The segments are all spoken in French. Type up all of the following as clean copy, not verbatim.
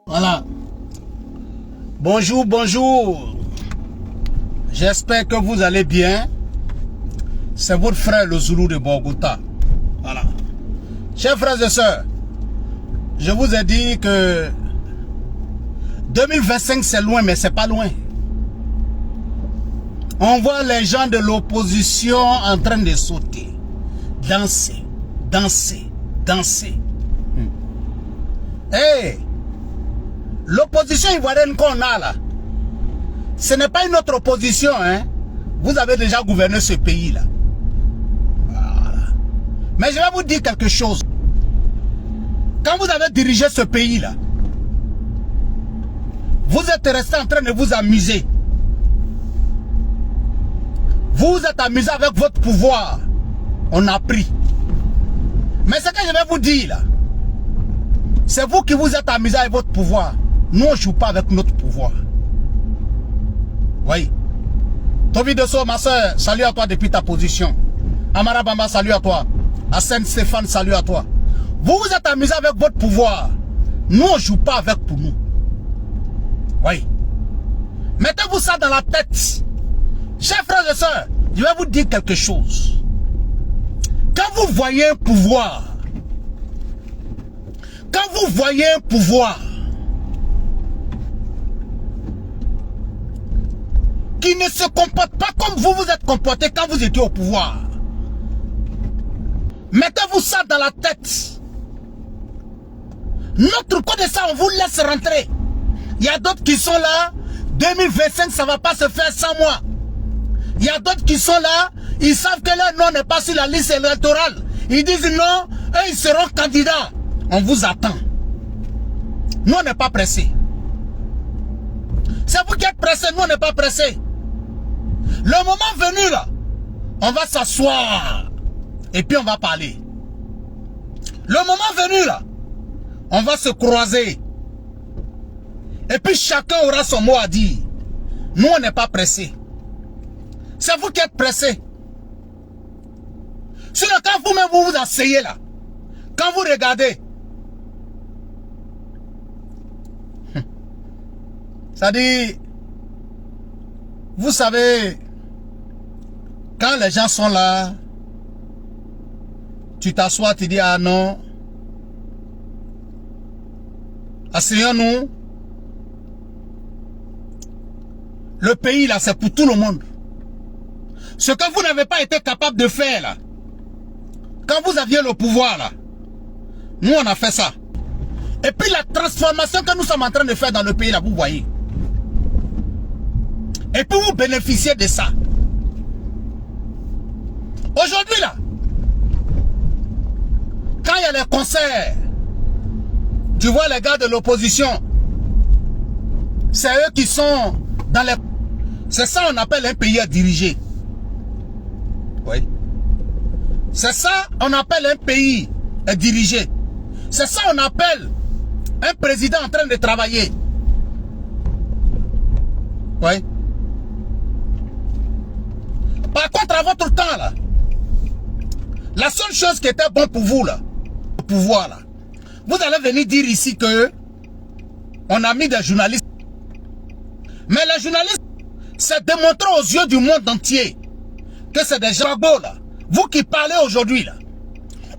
Voilà. Bonjour, bonjour. J'espère que vous allez bien. C'est votre frère le Zoulou de Bogota. Voilà. Chers frères et sœurs, je vous ai dit que 2025 c'est loin, mais c'est pas loin. On voit les gens de l'opposition en train de sauter, danser, danser, danser. Hey, l'opposition ivoirienne qu'on a là, ce n'est pas une autre opposition, hein. Vous avez déjà gouverné ce pays là. Voilà. Mais je vais vous dire quelque chose. Quand vous avez dirigé ce pays là, vous êtes resté en train de vous amuser. Vous vous êtes amusé avec votre pouvoir. On a pris. Mais ce que je vais vous dire là, c'est vous qui vous êtes amusé avec votre pouvoir. Nous on ne joue pas avec notre pouvoir. Oui. Tobi Deso, ma soeur, salut à toi depuis ta position. Amara Bamba, salut à toi. Hassan Stéphane, salut à toi. Vous vous êtes amusé avec votre pouvoir. Nous on ne joue pas avec pour nous. Oui. Mettez-vous ça dans la tête. Chers frères et sœurs, je vais vous dire quelque chose. Quand vous voyez un pouvoir, qui ne se comporte pas comme vous vous êtes comporté quand vous étiez au pouvoir, mettez-vous ça dans la tête. Notre côté de ça, on vous laisse rentrer. Il y a d'autres qui sont là, 2025, ça ne va pas se faire sans moi. Il y a d'autres qui sont là, ils savent que leur nom n'est pas sur la liste électorale. Ils disent non, eux ils seront candidats. On vous attend. Nous on n'est pas pressés. C'est vous qui êtes pressés, nous on n'est pas pressés. Le moment venu là, on va s'asseoir et puis on va parler. Le moment venu là, on va se croiser. Et puis chacun aura son mot à dire. Nous on n'est pas pressés. C'est vous qui êtes pressés. Sinon, quand vous-même vous vous asseyez là, quand vous regardez, ça dit, vous savez, quand les gens sont là, tu t'assois, tu dis, ah non, asseyons-nous. Le pays là, c'est pour tout le monde. Ce que vous n'avez pas été capable de faire là, quand vous aviez le pouvoir là, nous on a fait ça. Et puis la transformation que nous sommes en train de faire dans le pays là, vous voyez. Et puis vous bénéficiez de ça. Aujourd'hui là, quand il y a les concerts, tu vois les gars de l'opposition, c'est eux qui sont dans les... C'est ça on appelle un pays à diriger. Oui. C'est ça on appelle un pays à diriger. C'est ça on appelle un président en train de travailler. Oui. Par contre, à votre temps là, la seule chose qui était bon pour vous là, le pouvoir là, vous allez venir dire ici que on a mis des journalistes. Mais les journalistes, c'est démontrer aux yeux du monde entier que c'est des gens Gbagbo là. Vous qui parlez aujourd'hui là,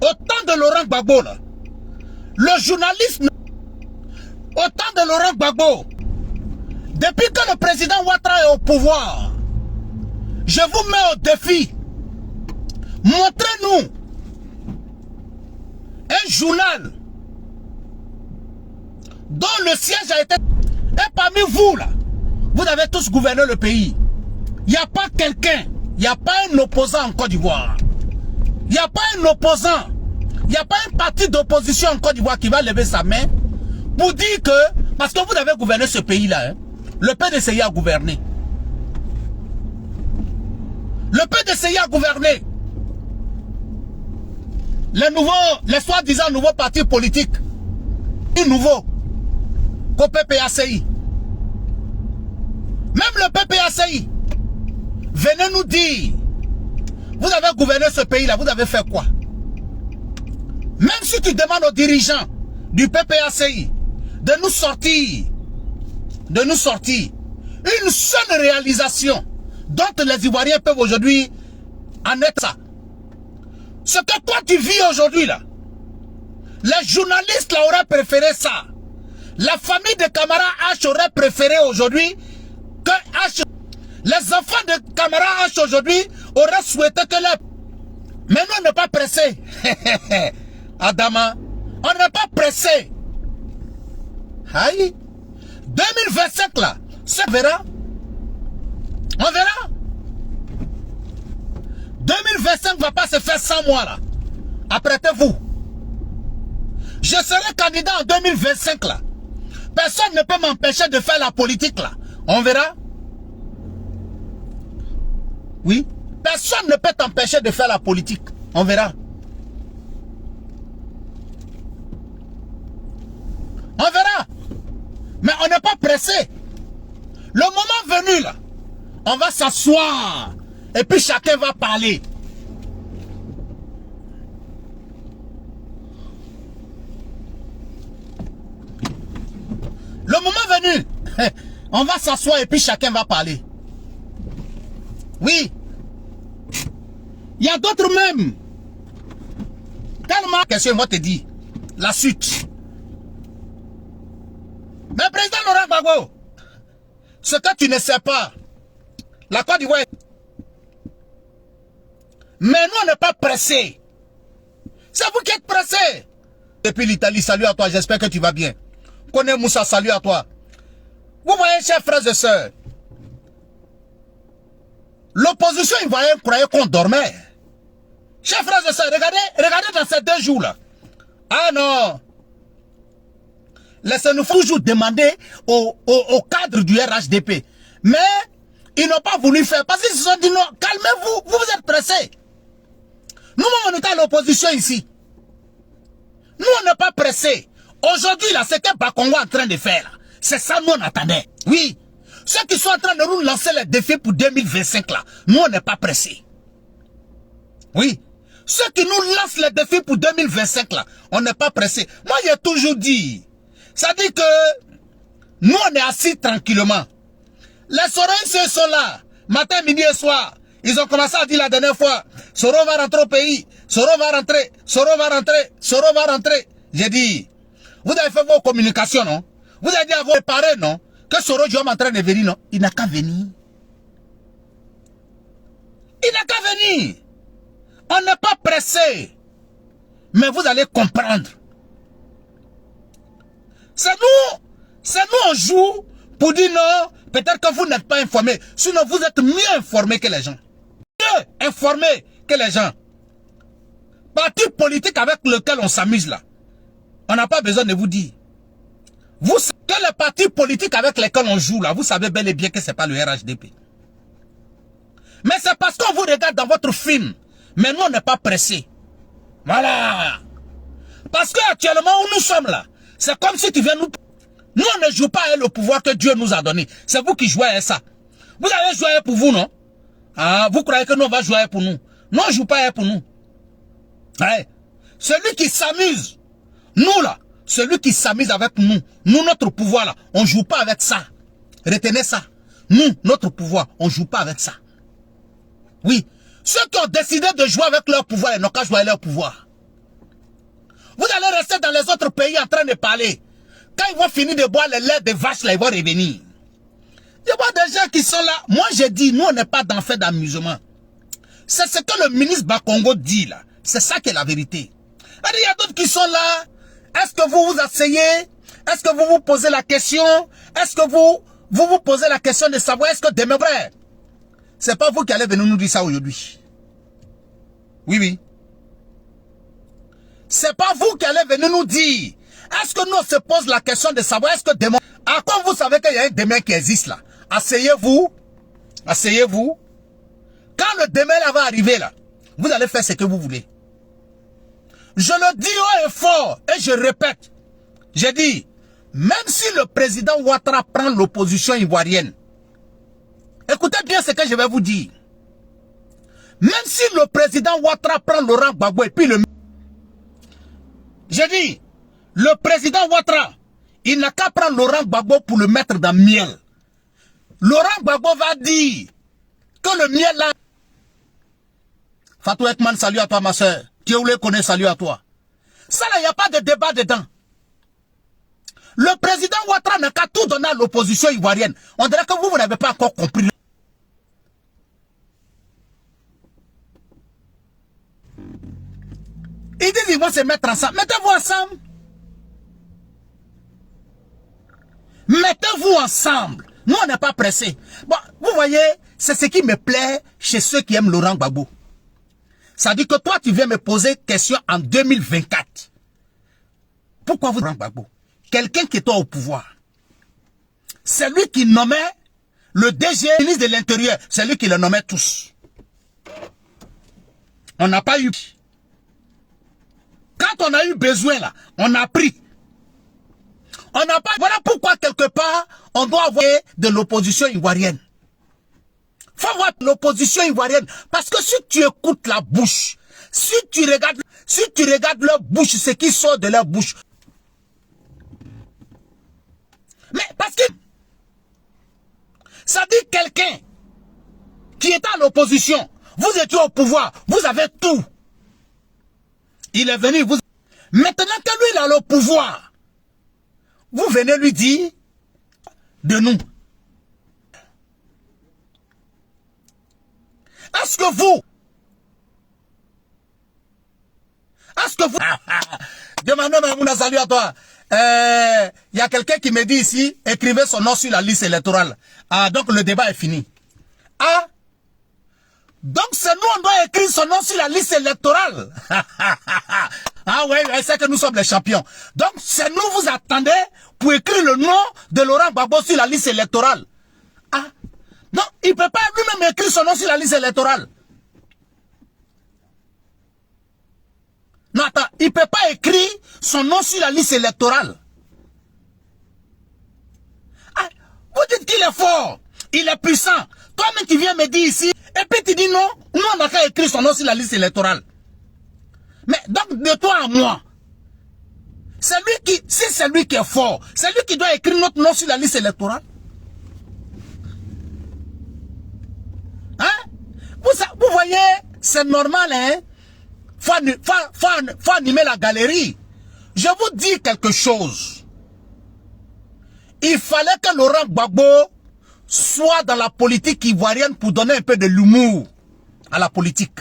au temps de Laurent Gbagbo là, le journalisme, au temps de Laurent Gbagbo, depuis que le président Ouattara est au pouvoir, je vous mets au défi, montrez-nous un journal dont le siège a été... Et parmi vous là, vous avez tous gouverné le pays. Il n'y a pas quelqu'un, il n'y a pas un opposant en Côte d'Ivoire. Il n'y a pas un opposant, il n'y a pas un parti d'opposition en Côte d'Ivoire qui va lever sa main pour dire que, parce que vous avez gouverné ce pays-là, hein, le PDCI a gouverné. Le PDCI a gouverné. Les soi-disant nouveaux partis politiques, nouveaux, qu'au PPACI. Même le PPACI, venez nous dire, vous avez gouverné ce pays-là, vous avez fait quoi? Même si tu demandes aux dirigeants, du PPACI de nous sortir une seule réalisation dont les Ivoiriens peuvent aujourd'hui en être ça. Ce que toi tu vis aujourd'hui là, les journalistes là auraient préféré ça. La famille de Camara H aurait préféré aujourd'hui que H. Les enfants de Camara H aujourd'hui auraient souhaité que les... Mais nous on n'est pas pressés. Adama, on n'est pas pressés. Aïe. 2025 là, ça verra. On verra. 2025 va pas se faire 100 mois là. Apprêtez-vous. Je serai candidat en 2025 là. Personne ne peut m'empêcher de faire la politique là. On verra. Oui. Personne ne peut t'empêcher de faire la politique. On verra. On verra. Mais on n'est pas pressé. Le moment venu là, on va s'asseoir. Et puis chacun va parler. Le moment venu, on va s'asseoir et puis chacun va parler. Oui. Il y a d'autres même. Tellement question, moi te dis. La suite. Mais président Laurent Gbagbo, ce que tu ne sais pas, la Côte d'Ivoire. Mais nous, on n'est pas pressés. C'est vous qui êtes pressés. Depuis l'Italie, salut à toi, j'espère que tu vas bien. Connais Moussa, salut à toi. Vous voyez, chers frères et sœurs, l'opposition ivoirienne croyait qu'on dormait. Chers frères et sœurs, regardez dans ces 2 jours-là. Ah non. Laissez-nous toujours demander au cadre du RHDP. Mais ils n'ont pas voulu faire. Parce qu'ils se sont dit non, calmez-vous, vous êtes pressés. Nous, on est à l'opposition ici. Nous, on n'est pas pressés. Aujourd'hui, là, ce que Bakongo est en train de faire, c'est ça nous on attendait. Oui. Ceux qui sont en train de nous lancer les défis pour 2025, là, nous, on n'est pas pressés. Oui. Ceux qui nous lancent les défis pour 2025, là, on n'est pas pressés. Moi, j'ai toujours dit, ça dit que nous, on est assis tranquillement. Les Soroïs sont là, matin, midi et soir. Ils ont commencé à dire la dernière fois, Soro va rentrer au pays, Soro va rentrer, Soro va rentrer, Soro va rentrer. J'ai dit, vous avez fait vos communications, non? Vous avez dit à vos parents, non? Que Soro est en train de venir, non? Il n'a qu'à venir. Il n'a qu'à venir. On n'est pas pressé. Mais vous allez comprendre. C'est nous on joue pour dire non, peut-être que vous n'êtes pas informés. Sinon, vous êtes mieux informés que les gens. Mieux informés que les gens. Parti politique avec lequel on s'amuse là. On n'a pas besoin de vous dire. Vous savez que les partis politiques avec lesquels on joue là, vous savez bel et bien que ce n'est pas le RHDP. Mais c'est parce qu'on vous regarde dans votre film. Mais nous, on n'est pas pressés. Voilà. Parce qu'actuellement où nous sommes là, c'est comme si tu viens nous... Nous, on ne joue pas avec le pouvoir que Dieu nous a donné. C'est vous qui jouez avec ça. Vous avez joué pour vous, non? Ah, vous croyez que nous, on va jouer pour nous? Non, on ne joue pas pour nous. Ouais. Celui qui s'amuse, nous là, celui qui s'amuse avec nous, notre pouvoir là, on ne joue pas avec ça. Retenez ça. Nous, notre pouvoir, on ne joue pas avec ça. Oui. Ceux qui ont décidé de jouer avec leur pouvoir, ils n'ont qu'à jouer avec leur pouvoir. Vous allez rester dans les autres pays en train de parler. Quand ils vont finir de boire le lait des vaches, là, ils vont revenir. Je vois des gens qui sont là. Moi, j'ai dit, nous, on n'est pas dans fait d'amusement. C'est ce que le ministre Bakongo dit, là. C'est ça qui est la vérité. Il y a d'autres qui sont là. Est-ce que vous vous asseyez? Est-ce que vous vous posez la question? Est-ce que vous vous posez la question de savoir est-ce que demain, vrai? C'est pas vous qui allez venir nous dire ça aujourd'hui. Oui, oui. C'est pas vous qui allez venir nous dire. Est-ce que nous on se pose la question de savoir est-ce que demain... À quoi vous savez qu'il y a un demain qui existe là? Asseyez-vous. Asseyez-vous. Quand le demain là va arriver là, vous allez faire ce que vous voulez. Je le dis haut et fort et je répète. J'ai dit, même si le président Ouattara prend l'opposition ivoirienne, écoutez bien ce que je vais vous dire. Même si le président Ouattara prend Laurent Gbagbo et puis le... J'ai dit, Le président Ouattara, il n'a qu'à prendre Laurent Gbagbo pour le mettre dans le miel. Laurent Gbagbo va dire que le miel là... Fatou Ekman, salut à toi ma soeur. Théoulé connaît, salut à toi. Ça là, il n'y a pas de débat dedans. Le président Ouattara n'a qu'à tout donner à l'opposition ivoirienne. On dirait que vous n'avez pas encore compris. Ils disent qu'ils vont se mettre ensemble. Mettez-vous ensemble. Mettez-vous ensemble. Nous, on n'est pas pressés. Bon, vous voyez, c'est ce qui me plaît chez ceux qui aiment Laurent Gbagbo. Ça dit que toi, tu viens me poser question en 2024. Pourquoi vous Laurent Gbagbo? Quelqu'un qui est au pouvoir. C'est lui qui nommait le DG, ministre de l'Intérieur. C'est lui qui le nommait tous. On n'a pas eu. Quand on a eu besoin là, on a pris. On n'a pas. Voilà pourquoi quelque part, on doit avoir de l'opposition ivoirienne. Faut avoir l'opposition ivoirienne. Parce que si tu écoutes la bouche, si tu regardes leur bouche, ce qui sort de leur bouche. Mais parce que ça dit quelqu'un qui est à l'opposition, vous étiez au pouvoir, vous avez tout. Il est venu, vous... Maintenant que lui, il a le pouvoir, vous venez lui dire de nous. Est-ce que vous... Demandez Mamouna, salut à toi. Il y a quelqu'un qui me dit ici, écrivez son nom sur la liste électorale. Ah, donc le débat est fini. Ah, donc c'est nous, on doit écrire son nom sur la liste électorale. Ah ouais, c'est que nous sommes les champions. Donc c'est nous, vous attendez pour écrire le nom de Laurent Gbagbo sur la liste électorale. Ah, non, il ne peut pas lui-même écrire son nom sur la liste électorale. Non, attends, il ne peut pas écrire son nom sur la liste électorale. Ah, vous dites qu'il est fort, il est puissant. Toi-même tu viens me dire ici, et puis tu dis non, nous on n'a qu'à écrire son nom sur la liste électorale. Mais donc de toi à moi, c'est lui qui, si c'est lui qui est fort, c'est lui qui doit écrire notre nom sur la liste électorale. Hein? Vous voyez, c'est normal, hein? Faut animer la galerie. Je vous dis quelque chose. Il fallait que Laurent Gbagbo soit dans la politique ivoirienne pour donner un peu de l'humour à la politique.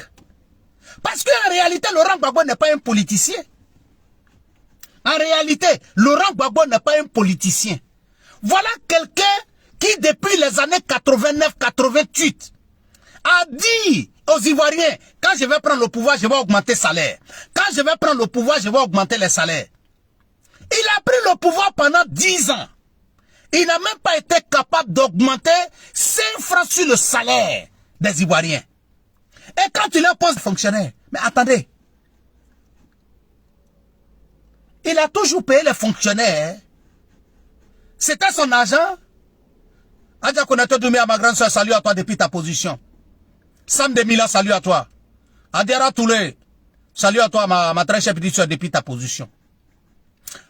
Parce qu'en réalité, Laurent Gbagbo n'est pas un politicien. En réalité, Laurent Gbagbo n'est pas un politicien. Voilà quelqu'un qui, depuis les années 89-88, a dit aux Ivoiriens, quand je vais prendre le pouvoir, je vais augmenter les salaires. Quand je vais prendre le pouvoir, je vais augmenter les salaires. Il a pris le pouvoir pendant 10 ans. Il n'a même pas été capable d'augmenter 5 francs sur le salaire des Ivoiriens. Et quand il leur pose fonctionnaire, mais attendez, il a toujours payé les fonctionnaires. C'était son argent. Adja Konato Doumia, ma grande soeur, salut à toi depuis ta position. Sam de Mila, salut à toi. Adiara Toulé, salut à toi, ma très chère petite soeur, depuis ta position.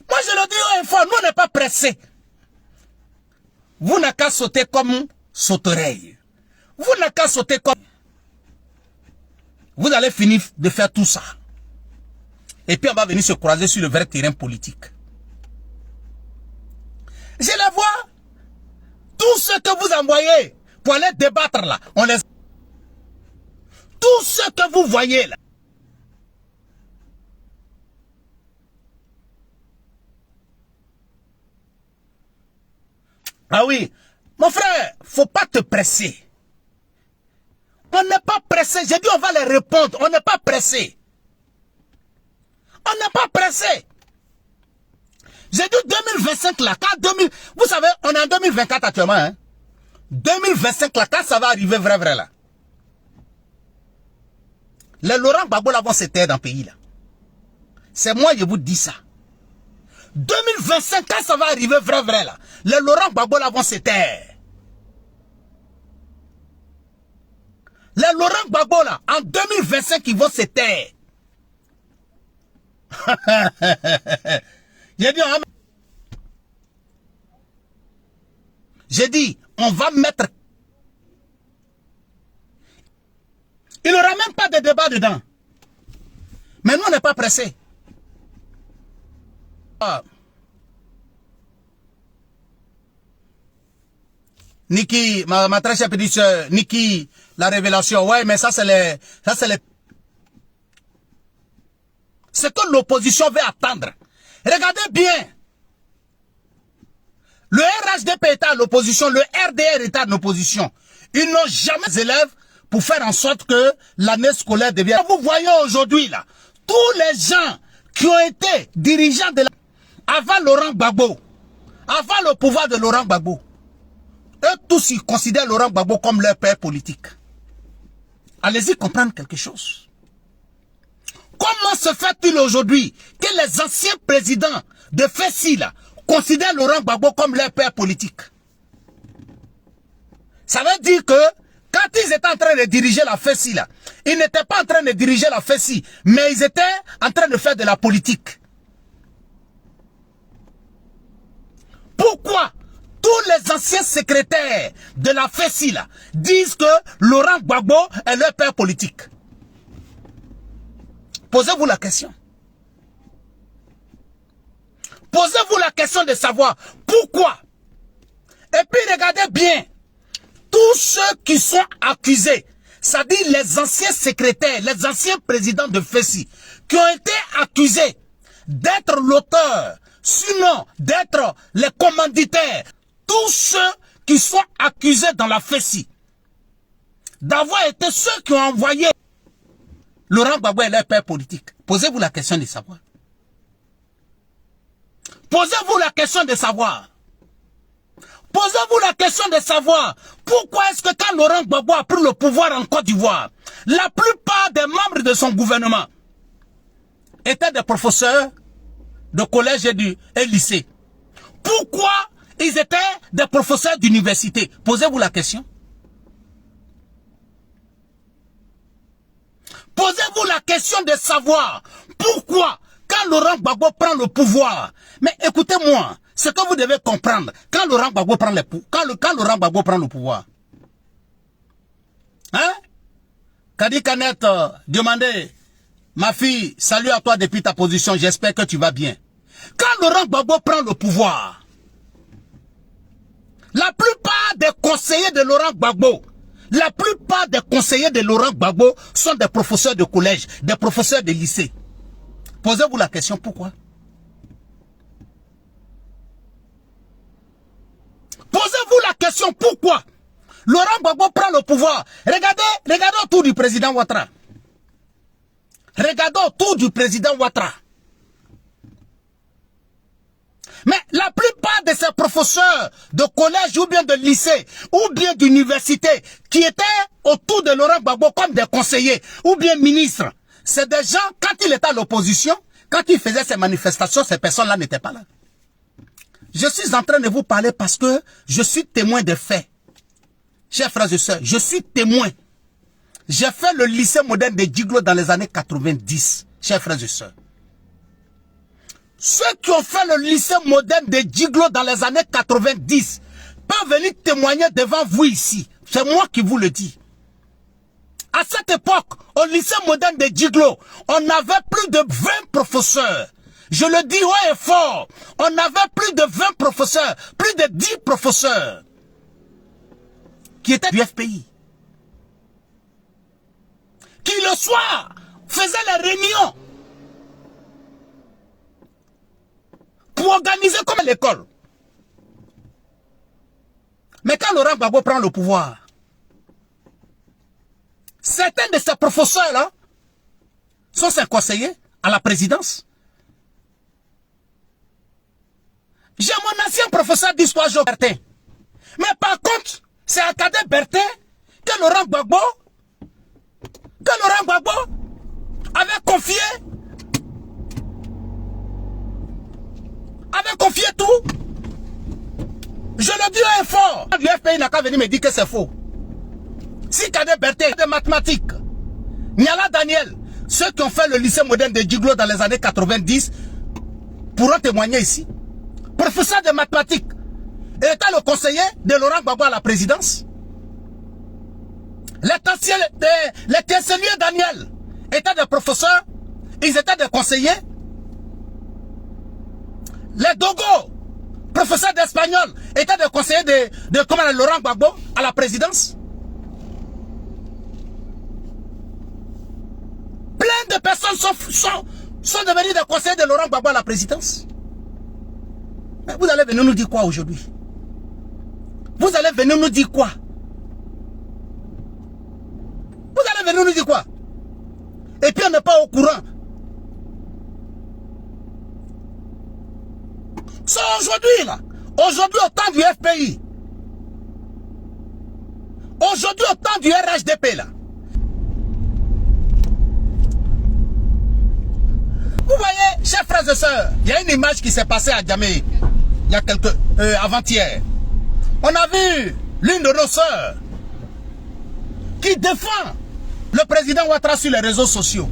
Moi, je le dis une fois, nous, on n'est pas pressés. Vous n'avez qu'à sauter comme sauterelle. Vous n'avez qu'à sauter comme... Vous allez finir de faire tout ça. Et puis, on va venir se croiser sur le vrai terrain politique. Je les vois. Tout ce que vous envoyez pour aller débattre là, on les... Tout ce que vous voyez là. Ah oui, mon frère, faut pas te presser. On n'est pas pressé. J'ai dit on va les répondre. On n'est pas pressé. On n'est pas pressé. J'ai dit 2025 là, quand 2000, vous savez, on est en 2024 actuellement, hein. 2025 là, quand ça va arriver vrai là. Les Laurent Gbagbo là vont se taire dans le pays là. C'est moi je vous dis ça. 2025 quand ça va arriver vrai là. Les Laurent Gbagbo là vont se taire. Les Laurent Gbagbo là, en 2025 ils vont se taire. J'ai dit, on va mettre... Il n'y aura même pas de débat dedans. Mais nous, on n'est pas pressés. Niki, ma très chère petite soeur, Niki, la révélation. Ouais, mais ça, c'est les... Ce que l'opposition veut attendre. Regardez bien. Le RHDP est à l'opposition, le RDR est à l'opposition. Ils n'ont jamais d'élèves pour faire en sorte que l'année scolaire devienne... Vous voyez aujourd'hui, là, tous les gens qui ont été dirigeants de la... Avant Laurent Gbagbo, avant le pouvoir de Laurent Gbagbo, eux tous, ils considèrent Laurent Gbagbo comme leur père politique. Allez-y comprendre quelque chose. Comment se fait-il aujourd'hui que les anciens présidents de FESI, là, considèrent Laurent Gbagbo comme leur père politique? Ça veut dire que quand ils étaient en train de diriger la FESI, là, ils n'étaient pas en train de diriger la FESI, mais ils étaient en train de faire de la politique. Pourquoi tous les anciens secrétaires de la FESI là, disent que Laurent Gbagbo est leur père politique? Posez-vous la question. Posez-vous la question de savoir pourquoi. Et puis regardez bien, tous ceux qui sont accusés, c'est-à-dire les anciens secrétaires, les anciens présidents de FESI, qui ont été accusés d'être l'auteur, sinon d'être les commanditaires, tous ceux qui sont accusés dans la FESI, d'avoir été ceux qui ont envoyé Laurent Gbagbo et leur père politique. Posez-vous la question de savoir. Posez-vous la question de savoir. Posez-vous la question de savoir pourquoi est-ce que quand Laurent Gbagbo a pris le pouvoir en Côte d'Ivoire, la plupart des membres de son gouvernement étaient des professeurs de collège et lycée. Pourquoi ils étaient des professeurs d'université? Posez-vous la question. Posez-vous la question de savoir pourquoi quand Laurent Gbagbo prend le pouvoir. Mais écoutez-moi, ce que vous devez comprendre, quand Laurent Gbagbo prend le pouvoir, hein? Kadi Kanet demandait, ma fille, salut à toi depuis ta position, j'espère que tu vas bien. Quand Laurent Gbagbo prend le pouvoir, la plupart des conseillers de Laurent Gbagbo, sont des professeurs de collège, des professeurs de lycée. Posez-vous la question, pourquoi? Posez-vous la question, pourquoi? Laurent Gbagbo prend le pouvoir. Regardez autour du président Ouattara. Regardons autour du président Ouattara. Mais la plupart de ces professeurs de collège ou bien de lycée ou bien d'université qui étaient autour de Laurent Gbagbo comme des conseillers ou bien ministres, c'est des gens, quand il était à l'opposition, quand il faisait ses manifestations, ces personnes-là n'étaient pas là. Je suis en train de vous parler parce que je suis témoin des faits. Chers frères et sœurs, je suis témoin. J'ai fait le lycée moderne de Djiglo dans les années 90, chers frères et sœurs. Ceux qui ont fait le lycée moderne de Djiglo dans les années 90 peuvent venir témoigner devant vous ici. C'est moi qui vous le dis. À cette époque, au lycée moderne de Djiglo, on avait plus de 20 professeurs. Je le dis haut et fort. On avait plus de 20 professeurs, plus de 10 professeurs qui étaient du FPI. Qui le soir faisaient les réunions pour organiser comme l'école. Mais quand Laurent Gbagbo prend le pouvoir, certains de ces professeurs-là sont ses conseillers à la présidence. J'ai mon ancien professeur d'histoire, Joe Bertin. Mais par contre, c'est à Cadet Bertin que Laurent Gbagbo avait confié tout. Je le dis un fort. Le FPI n'a qu'à venir me dire que c'est faux. Si Cadet Bertin de mathématiques, Niala Daniel, ceux qui ont fait le lycée moderne de Djiglo dans les années 90, pourront témoigner ici. Professeur de mathématiques. Il était le conseiller de Laurent Gbagbo à la présidence. Les chanceliers Daniel étaient des professeurs. Ils étaient des conseillers. Les Dogo, professeurs d'espagnol, étaient des conseillers de Laurent Gbagbo à la présidence. Plein de personnes sont devenues des conseillers de Laurent Gbagbo à la présidence. Mais vous allez venir nous dire quoi aujourd'hui? Vous allez venir nous dire quoi? Vous allez venir nous dire quoi? Et puis on n'est pas au courant. C'est aujourd'hui là. Aujourd'hui au temps du FPI. Aujourd'hui au temps du RHDP là. Vous voyez, chers frères et sœurs, il y a une image qui s'est passée à Djamé il y a avant-hier. On a vu l'une de nos sœurs qui défend le président Ouattara sur les réseaux sociaux.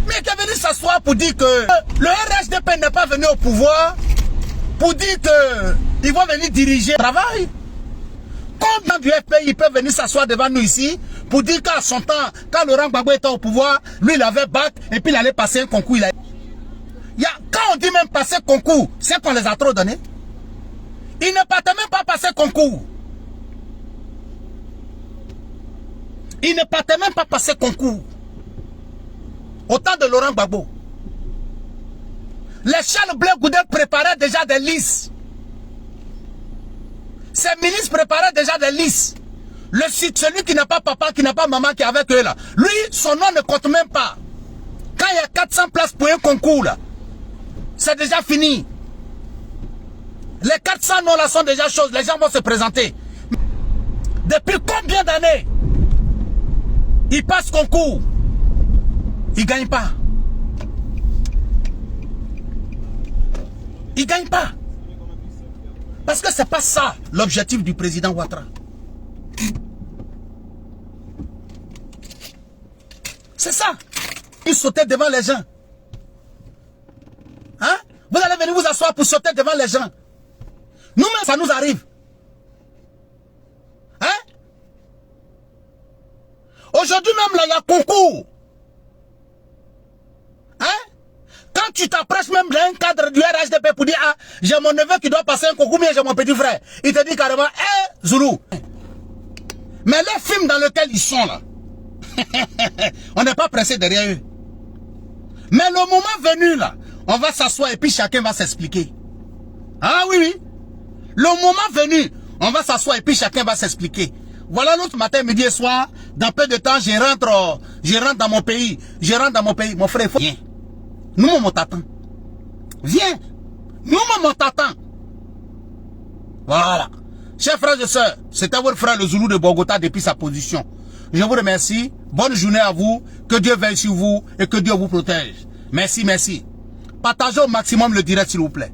Mais qui est venu s'asseoir pour dire que le RHDP n'est pas venu au pouvoir pour dire qu'ils vont venir diriger le travail. Combien du FPI peut venir s'asseoir devant nous ici pour dire qu'à son temps, quand Laurent Gbagbo était au pouvoir, lui il avait bac et puis il allait passer un concours. Quand on dit même passer concours, c'est qu'on les a trop donnés. Il ne partait même pas passer concours. Il ne partait même pas passer concours. Au temps de Laurent Gbagbo. Les Charles Blé Goudé préparaient déjà des listes. Ces ministres préparaient déjà des listes. Celui qui n'a pas papa, qui n'a pas maman, qui est avec eux là. Lui, son nom ne compte même pas. Quand il y a 400 places pour un concours là, c'est déjà fini. Les 400 noms là sont déjà choses. Les gens vont se présenter. Depuis combien d'années ils passent concours? Ils ne gagnent pas. Ils ne gagnent pas. Parce que ce n'est pas ça l'objectif du président Ouattara. C'est ça. Il sautait devant les gens. Hein? Vous allez venir vous asseoir pour sauter devant les gens. Nous-mêmes, ça nous arrive. Hein? Aujourd'hui même, là, il y a concours. Hein? Quand tu t'approches même d'un cadre du RHDP pour dire, ah, j'ai mon neveu qui doit passer un concours, mais j'ai mon petit frère. Il te dit carrément, hé, Zoulou. Mais les films dans lesquels ils sont là, on n'est pas pressé derrière eux. Mais le moment venu là, on va s'asseoir et puis chacun va s'expliquer. Ah oui, oui. Le moment venu, on va s'asseoir et puis chacun va s'expliquer. Voilà l'autre matin, midi et soir, dans peu de temps, je rentre dans mon pays. Je rentre dans mon pays. Mon frère, viens. Nous, on t'attend. Viens. Nous, on t'attend. Voilà. Chers frères et sœurs, c'était votre frère le Zoulou de Bogota depuis sa position. Je vous remercie. Bonne journée à vous. Que Dieu veille sur vous et que Dieu vous protège. Merci, merci. Partagez au maximum le direct, s'il vous plaît.